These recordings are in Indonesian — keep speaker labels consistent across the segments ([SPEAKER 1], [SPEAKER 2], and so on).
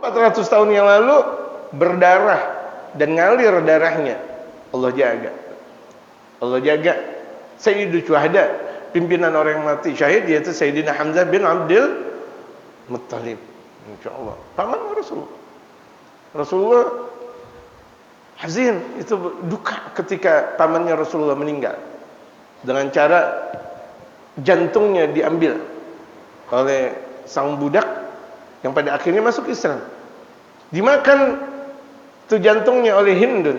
[SPEAKER 1] 400 tahun yang lalu berdarah dan ngalir darahnya. Allah jaga. Allah jaga. Sayyidul Syuhada, pimpinan orang yang mati syahid, yaitu Sayyidina Hamzah bin Abdul Muttalib. Insyaallah. Paman Rasulullah. Rasulullah hazin, itu duka ketika pamannya Rasulullah meninggal. Dengan cara jantungnya diambil oleh sang budak yang pada akhirnya masuk Islam. Dimakan tuh jantungnya oleh Hindun.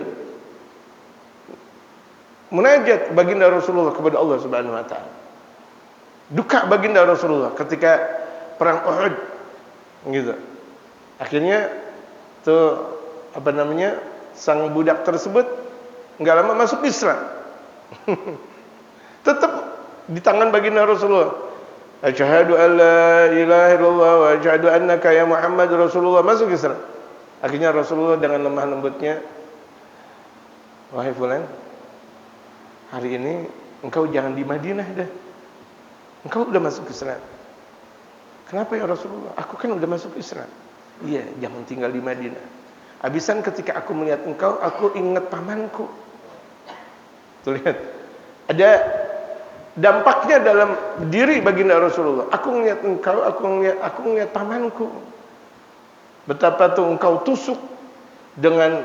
[SPEAKER 1] Munajat baginda Rasulullah kepada Allah Subhanahu wa taala. Duka baginda Rasulullah ketika perang Uhud. Gitu. Akhirnya tuh sang budak tersebut enggak lama masuk Islam. Tetap di tangan baginda Rasulullah. Asyhadu an la ilaha illallah wa asyhadu annaka ya Muhammad Rasulullah, masuk Islam. Akhirnya Rasulullah dengan lemah lembutnya, wahai fulan, hari ini engkau jangan di Madinah dah. Engkau udah masuk Islam. Kenapa ya Rasulullah? Aku kan udah masuk Islam. Iya, jangan tinggal di Madinah. Habisan ketika aku melihat engkau, aku ingat pamanku. Tuh lihat. Ada dampaknya dalam diri baginda Rasulullah. Aku melihat engkau, aku melihat pamanku. Betapa tuh engkau tusuk dengan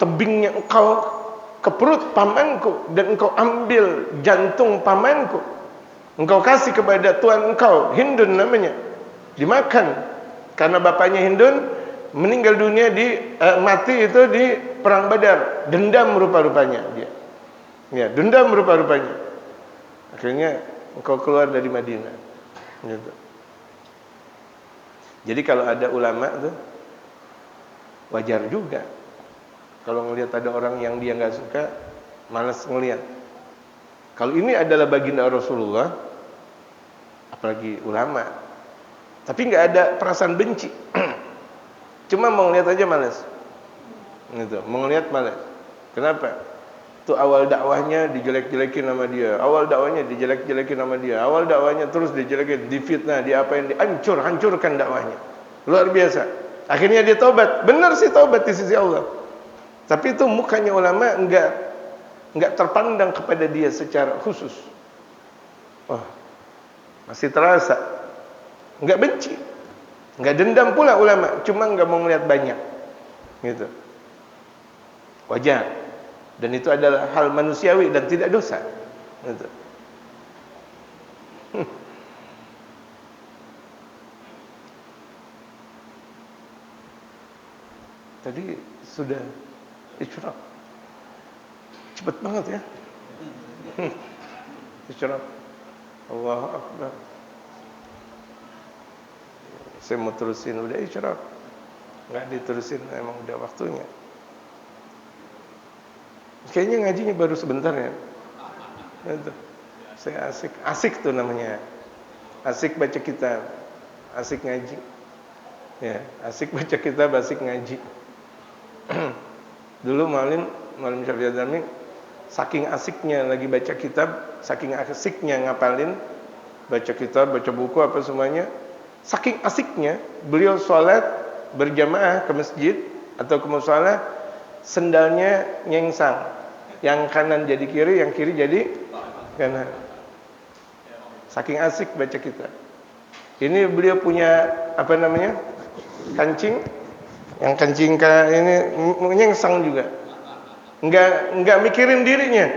[SPEAKER 1] tebingnya engkau ke perut pamanku, dan engkau ambil jantung pamanku. Engkau kasih kepada tuan engkau, Hindun namanya. Dimakan karena bapaknya Hindun meninggal dunia mati itu di perang Badar. Dendam rupa-rupanya dia. Ya, dendam rupa-rupanya. Akhirnya engkau keluar dari Madinah. Gitu. Jadi kalau ada ulama tuh wajar juga. Kalau ngelihat ada orang yang dia nggak suka, malas ngelihat. Kalau ini adalah baginda Rasulullah, apalagi ulama, tapi nggak ada perasaan benci. Cuma mau ngelihat aja malas. Gitu, mau ngelihat malas. Kenapa? Tuh awal dakwahnya dijelek-jelekin sama dia, awal dakwahnya dijelek-jelekin sama dia, awal dakwahnya terus dijelekin, difitnah, diapain, hancurkan dakwahnya. Luar biasa. Akhirnya dia taubat. Benar sih taubat di sisi Allah. Tapi itu mukanya ulama enggak terpandang kepada dia secara khusus. Wah, masih terasa. Enggak benci. Enggak dendam pula ulama, cuma enggak mau ngelihat banyak. Gitu. Wajar. Dan itu adalah hal manusiawi dan tidak dosa. Gitu. Tadi sudah isyraq. Cepat banget ya. Isyraq. Allahu Akbar. Saya mau terusin, udah isyraq. Enggak diterusin, emang udah waktunya. Kayaknya ngajinya baru sebentar ya. Itu. Saya asik tuh namanya. Asik baca kitab, asik ngaji. Ya, asik baca kitab, asik ngaji. Dulu Malim Syafi'i Adzami saking asiknya lagi baca kitab, saking asiknya ngapalin, baca kitab, baca buku apa semuanya, saking asiknya beliau sholat berjamaah ke masjid atau ke mushola, sendalnya nyengsang, yang kanan jadi kiri, yang kiri jadi kanan. Saking asik baca kitab. Ini beliau punya kancing, yang kancing ini nyengsang juga. Enggak mikirin dirinya.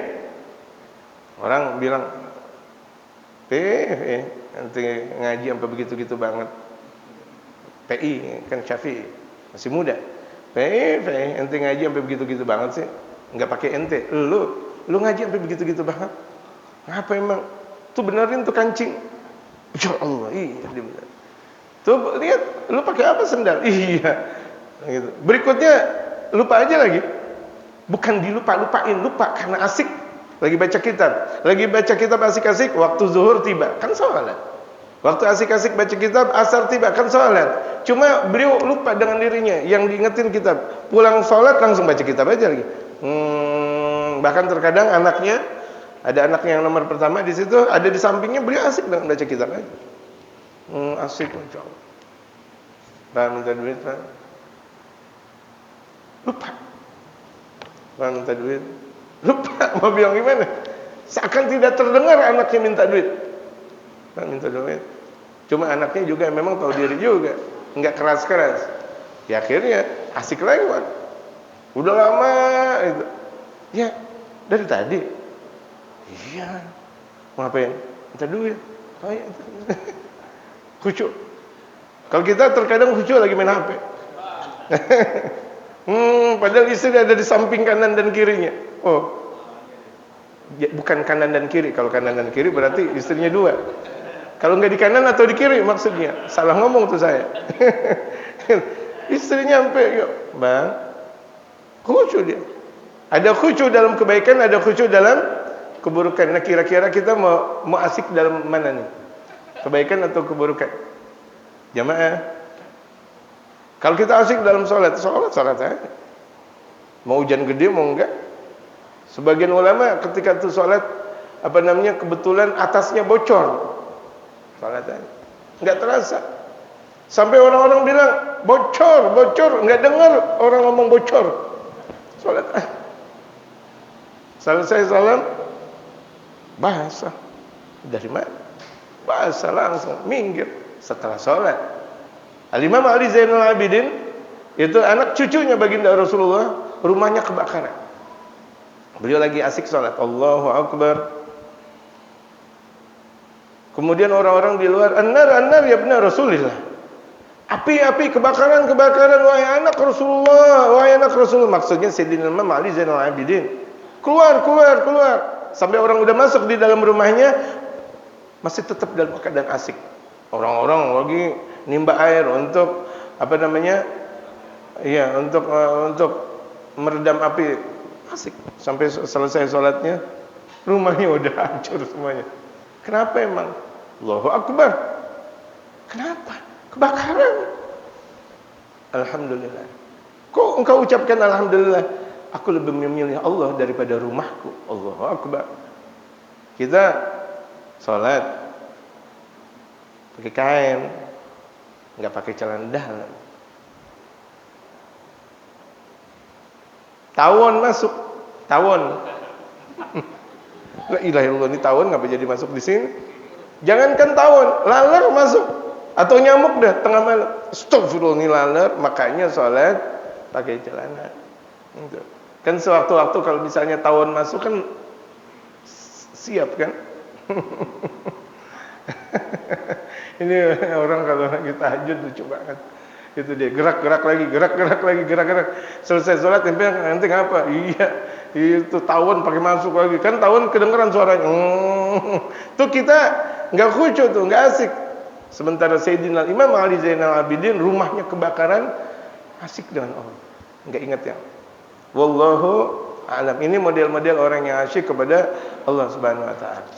[SPEAKER 1] Orang bilang, nanti ngaji sampai begitu-gitu banget. PI kan Syafi'i, masih muda. Ente ngaji sampai begitu-gitu banget sih. Enggak pakai ente. Lu ngaji sampai begitu-gitu banget. Ngapa emang? Tuh benerin tuh kancing. Insyaallah, iya dia bener. Tuh lihat, lu pakai apa sendal? Iya. Gitu. Berikutnya lupa aja lagi. Bukan dilupa-lupain, lupa karena asik. Lagi baca kitab. Lagi baca kitab asik-asik, waktu zuhur tiba, kan sholat. Waktu asik-asik baca kitab, asar tiba, kan sholat. Cuma beliau lupa dengan dirinya. Yang diingetin kitab. Pulang sholat langsung baca kitab aja lagi. Bahkan terkadang anaknya, ada anaknya yang nomor pertama di situ, ada di sampingnya, beliau asik dengan baca kitab aja. Asik, Masya Allah. Pak minta duit, Pak. lupa. Orang minta duit, lupa mau bilang gimana? Seakan tidak terdengar anaknya minta duit. Orang minta duit. Cuma anaknya juga memang tahu diri juga, enggak keras-keras. Ya akhirnya asik lagi, Pak. Udah lama itu. Ya, dari tadi. Iya. Mau ngapain? Minta duit. Oh iya. Khusyuk. Kalau kita terkadang khusyuk lagi main HP. Padahal istri ada di samping kanan dan kirinya. Oh. Ya, bukan kanan dan kiri. Kalau kanan dan kiri berarti istrinya dua. Kalau nggak di kanan atau di kiri maksudnya. Salah ngomong tuh saya. Istrinya sampai, yuk, Bang. Khusyuk dia. Ada khusyuk dalam kebaikan, ada khusyuk dalam keburukan. Nah, kira-kira kita mau asik dalam mana nih? Kebaikan atau keburukan? Jamaah. Kalau kita asik dalam sholat aja. Mau hujan gede mau enggak. Sebagian ulama ketika itu sholat, kebetulan atasnya bocor. Sholat aja. Enggak terasa. Sampai orang-orang bilang, bocor, enggak dengar orang ngomong bocor. Sholat aja. Selesai salam, basah. Dari mana? Basah langsung, minggir setelah sholat. Al-Imam Ali Zainal Abidin, itu anak cucunya baginda Rasulullah, rumahnya kebakaran. Beliau lagi asik sholat, Allahu Akbar. Kemudian orang-orang di luar, An-nar ya benar Rasulullah. Api, kebakaran, wahai anak Rasulullah. Maksudnya Sayyidina Imam Ali Zainal Abidin. Keluar. Sampai orang udah masuk di dalam rumahnya, masih tetap dalam keadaan asik. Orang-orang lagi nimba air untuk untuk meredam api. Asik. Sampai selesai sholatnya, rumahnya udah hancur semuanya. Kenapa emang? Allahu Akbar. Kenapa? Kebakaran. Alhamdulillah. Kok engkau ucapkan alhamdulillah? Aku lebih memilih Allah daripada rumahku. Allahu Akbar. Kita sholat pakai kain, enggak pakai celana dalam. Tawon masuk, tawon. La ilaha illallah, ini tawon ngapa jadi masuk di sini? Jangankan tawon, laler masuk atau nyamuk dah tengah malam. Astagfirullah, ini laler, makanya sholat pakai celana. Gitu. Kan sewaktu-waktu kalau misalnya tawon masuk kan siap kan? Ini orang kalau lagi tahajud lucu banget. Itu dia gerak lagi. Selesai sholat nanti ngapa? Iya, itu tawon pakai masuk lagi. Kan tawon kedengeran suaranya. Tuh kita nggak khusyuk tuh, nggak asik. Sementara Sayyidina Imam Ali Zainal Abidin rumahnya kebakaran, asik dengan Allah. Nggak ingat ya. Wallahu a'lam. Ini model-model orang yang asyik kepada Allah Subhanahu wa taala.